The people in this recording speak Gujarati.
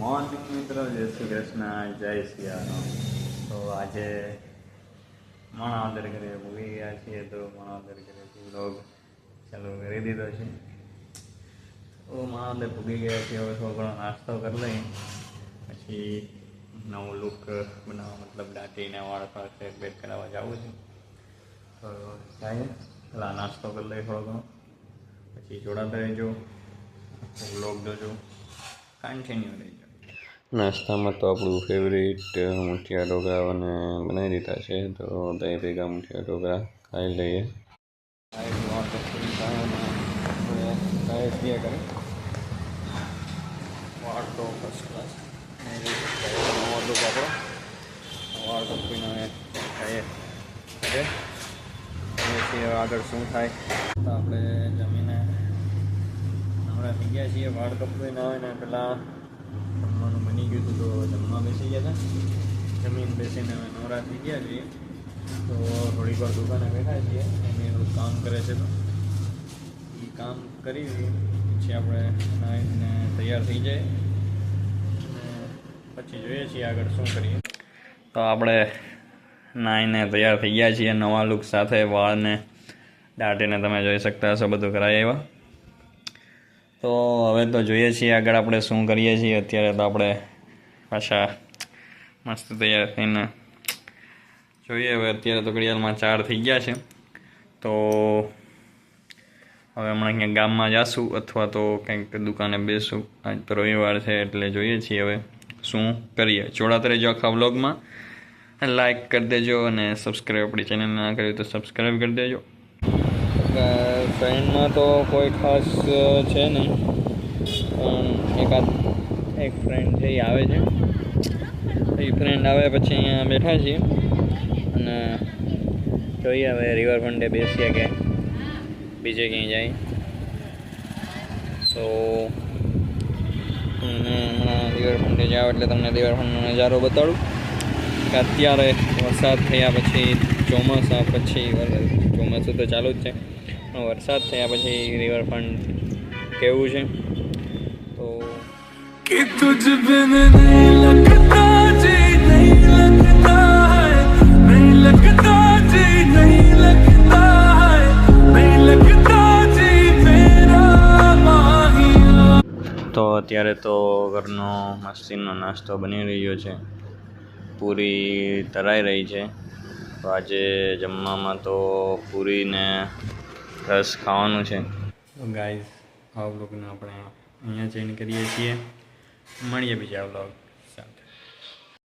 મોર્નિંગ મિત્રો, જય શ્રી કૃષ્ણ, જય સિયારામ. તો આજે માણાવદર ઘરે ભૂલી ગયા છીએ, તો માણાવદર ઘરેથી વ્લોગ ચાલુ કરી દીધો છે. તો માણાવદર ભૂલી ગયા છીએ, હવે થોડો ઘણો નાસ્તો કરી લઈએ, પછી નવું લુક બનાવવા, મતલબ દાંટીને વાળ પાસે બેટ કરાવવા જવું છે. તો જાય પેલા નાસ્તો કરી લઈએ થોડો ઘણો, પછી જોડાતા રહેજો, વ્લોગ જોજો, કન્ટિન્યુ રહેજો. નાસ્તામાં તો આપણું ફેવરિટ મુઠિયા ઢોકળા અને બનાવી દીધા છે, તો દહીં ભેગા મુઠિયા ઢોકળા ખાઈ લઈએ. વાળ તો ફર્સ્ટ ક્લાસ આપણો વાળ કપીને ખાઈએ. આગળ શું થાય તો આપણે જમીને નવરા થઈ ગયા છીએ. વાળ કપીને આવે ને પહેલાં જમવાનું બની ગયું હતું, તો જમવા બેસી ગયા હતા. જમીન બેસીને અમે નવરા થઈ ગયા છીએ, તો થોડીક વાર દુકાને બેઠા છીએ. એની થોડું કામ કરે છે, તો એ કામ કરી પછી આપણે નાહીને તૈયાર થઈ જાય અને પછી જોઈએ છીએ આગળ શું કરીએ. તો આપણે નાહીને તૈયાર થઈ ગયા છીએ નવા લુક સાથે. વાળને દાંટીને તમે જોઈ શકતા હશો, બધું કરાય એવા. તો હવે તો જોઈએ છીએ આગળ આપણે શું કરીએ છીએ. અત્યારે તો આપણે પાછા મસ્ત તૈયાર થઈને જોઈએ. હવે અત્યારે તો ઘડિયાળમાં 4 થઈ ગયા છે, તો હવે હમણાં ક્યાંક ગામમાં જઈશું અથવા તો કંઈક દુકાને બેસું. આજ તો રવિવાર છે એટલે જોઈએ છીએ હવે શું કરીએ. જોડાતા રહેજો આખા વ્લોગમાં, લાઈક કરી દેજો અને સબસ્ક્રાઈબ આપણી ચેનલ ના કરી તો સબસ્ક્રાઈબ કરી દેજો. ફ્રેન્ડમાં તો કોઈ ખાસ છે નહીં, પણ એક ફ્રેન્ડ છે એ આવે છે. એ ફ્રેન્ડ આવે પછી અહીંયા બેઠા છીએ અને જોઈએ હવે રિવરફ્રન્ટે બેસીએ કે બીજે ક્યાંય જાય. તો હમણાં રિવરફ્રન્ટે જાઓ એટલે તમને રિવરફ્રન્ટનો નજારો બતાડું કે અત્યારે વરસાદ થયા પછી ચોમાસા પછી, ચોમાસું તો ચાલુ જ છે, પણ વરસાદ થયા પછી રિવરફ્રન્ટ કેવું છે. તો कि तुझ बिन नहीं लगता जी, नहीं लगता है, नहीं लगता जी, नहीं लगता है, नहीं लगता जी मेरा माहिया. તો અત્યારે તો ઘરનો મસ્તીનો નાસ્તો બની રહ્યો છે, પૂરી તરાઈ રહી છે. તો આજે જમવામાં તો પૂરીને રસ ખાવાનું છે. તો ગાઈઝ આ વ્લોગને આપણે અહીંયા ચેન્જ કરીએ છીએ. મળીએ બીજા વ્લોગ.